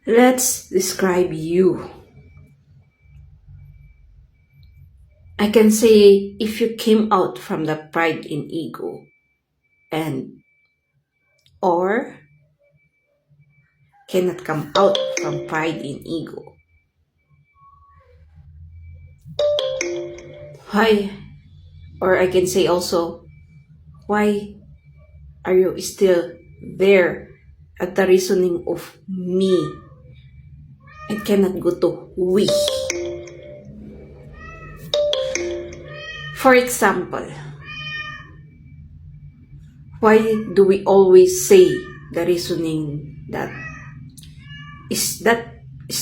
Let's describe you. I can say if you came out from the pride and ego or cannot come out from pride and ego. Why? Or I can say also, why are you still there at the reasoning of me and cannot go to we? For example, why do we always say the reasoning that is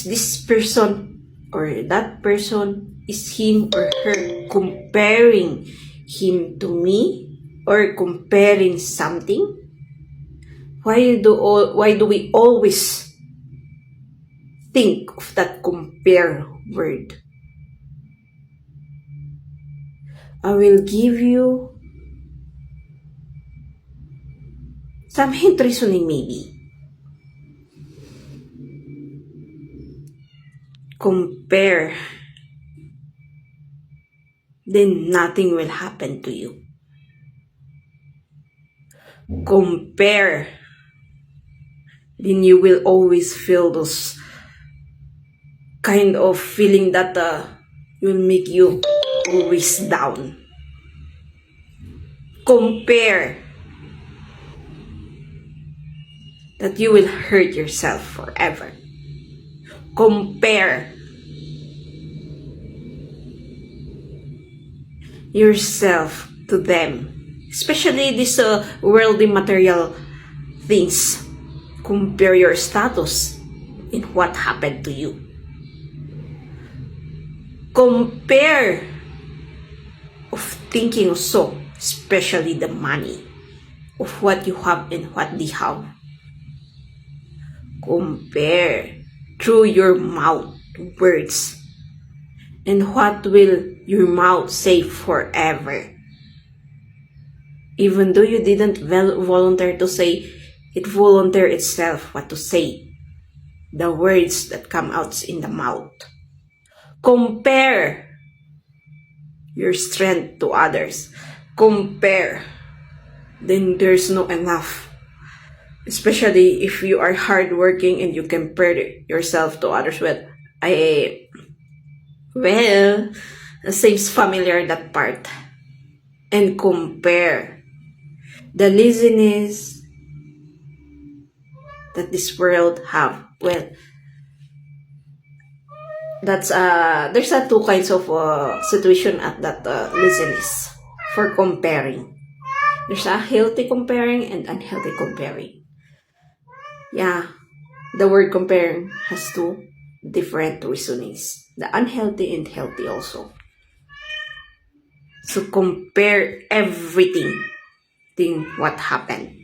this person or that person is him or her, comparing him to me or comparing something? Why do we always think of that compare word? I will give you some hint reasoning maybe. Compare, then nothing will happen to you. Compare, then you will always feel those kind of feeling that will make you always down. Compare, that you will hurt yourself forever. Compare yourself to them, especially this worldly material things. Compare your status in what happened to you. Compare of thinking so, especially the money of what you have and what they have. Compare through your mouth words, and what will your mouth say forever? Even though you didn't volunteer to say, it volunteer itself what to say. The words that come out in the mouth. Compare your strength to others. Compare. Then there's no enough. Especially if you are hardworking and you compare yourself to others. Seems familiar that part. And compare the laziness that this world have. Well, that's there's two kinds of situation at that laziness for comparing. There's a healthy comparing and unhealthy comparing. Yeah, the word comparing has two different reasonings. The unhealthy and healthy also. So compare everything, what happened.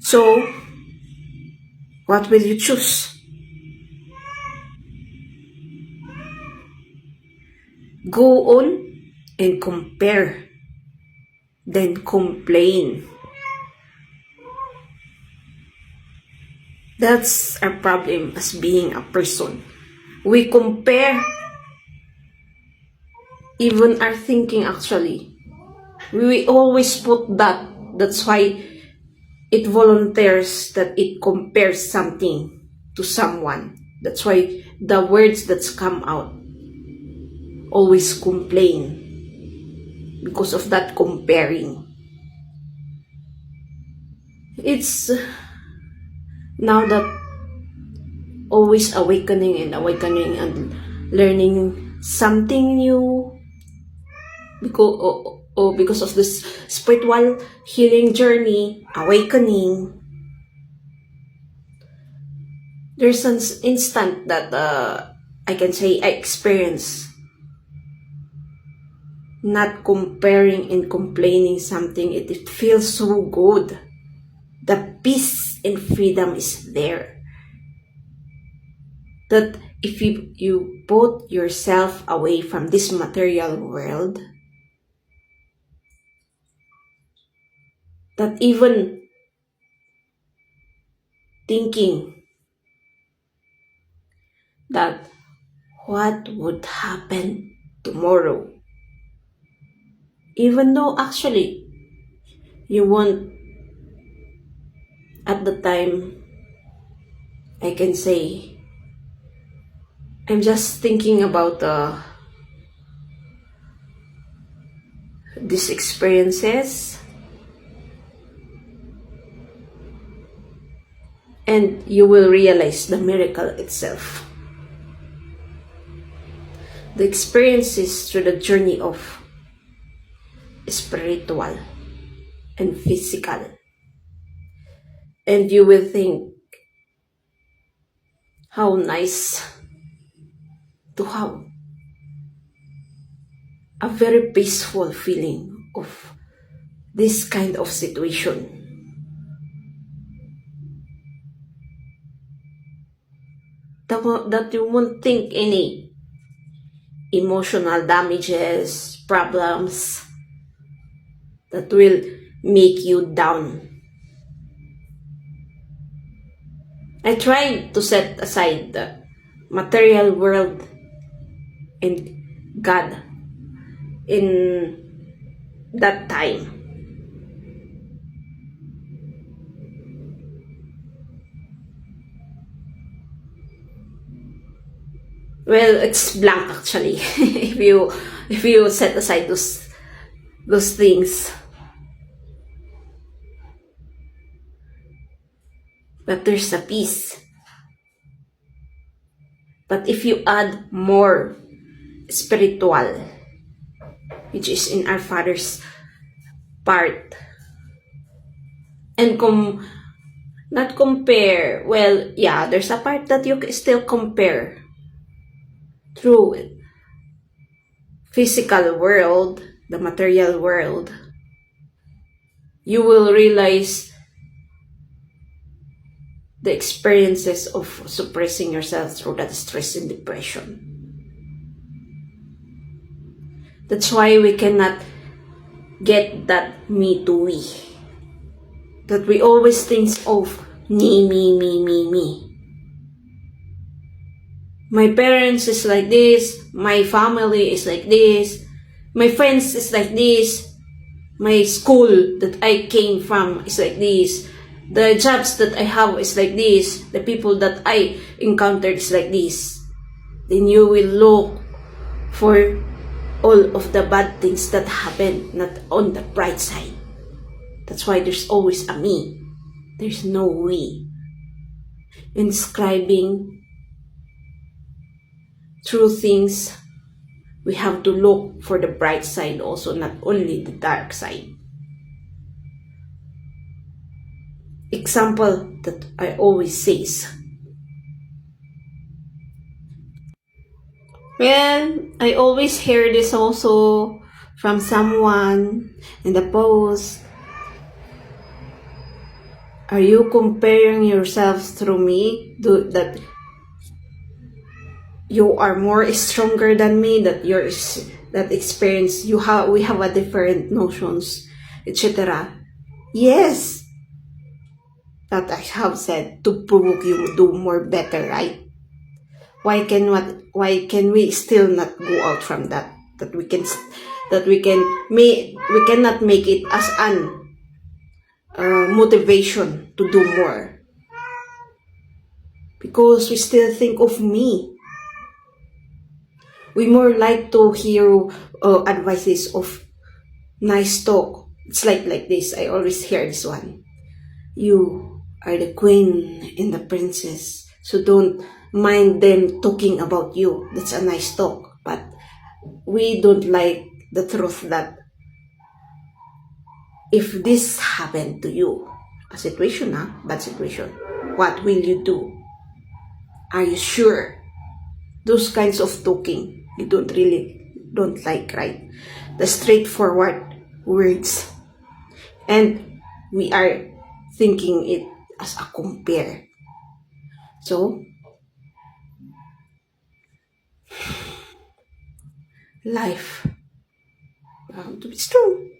So, what will you choose? Go on and compare, then complain. That's our problem as being a person. We compare even our thinking actually. We always put that. That's why it volunteers that it compares something to someone. That's why the words that's come out always complain because of that comparing. It's now that always awakening and learning something new because of this spiritual healing journey, awakening. There's an instant that I can say I experience not comparing and complaining something. It feels so good. The peace and freedom is there. That if you put yourself away from this material world, that even thinking that what would happen tomorrow. Even though actually you won't, at the time, I can say, I'm just thinking about these experiences, and you will realize the miracle itself. The experiences through the journey of spiritual and physical. And you will think how nice to have a very peaceful feeling of this kind of situation. That you won't think any emotional damages, problems that will make you down. I tried to set aside the material world and God in that time. Well, it's blank actually. if you set aside those things. But there's a peace. But if you add more spiritual, which is in our Father's part, and not compare, well, yeah, there's a part that you can still compare through physical world, the material world. You will realize the experiences of suppressing yourself through that stress and depression. That's why we cannot get that me to we. That we always think of me, me, me, me, me. My parents is like this, my family is like this, my friends is like this, my school that I came from is like this, the jobs that I have is like this, the people that I encountered is like this. Then you will look for all of the bad things that happen, not on the bright side. That's why there's always a me. There's no we. Inscribing true things, we have to look for the bright side also, not only the dark side. Example that I always say. Well, I always hear this also from someone in the post. Are you comparing yourself through me? That you are more stronger than me, that that experience we have a different notions, etc. Yes, that I have said to provoke you do more better, right? Why can we still not go out from that? We cannot make it as an motivation to do more, because we still think of me. We more like to hear advices of nice talk. It's like this. I always hear this one. You are the queen and the princess, so don't mind them talking about you. That's a nice talk. But we don't like the truth that if this happened to you, a situation, bad situation, what will you do? Are you sure? Those kinds of talking, you don't like, right? The straightforward words. And we are thinking it as a compare. So, life, to be strong.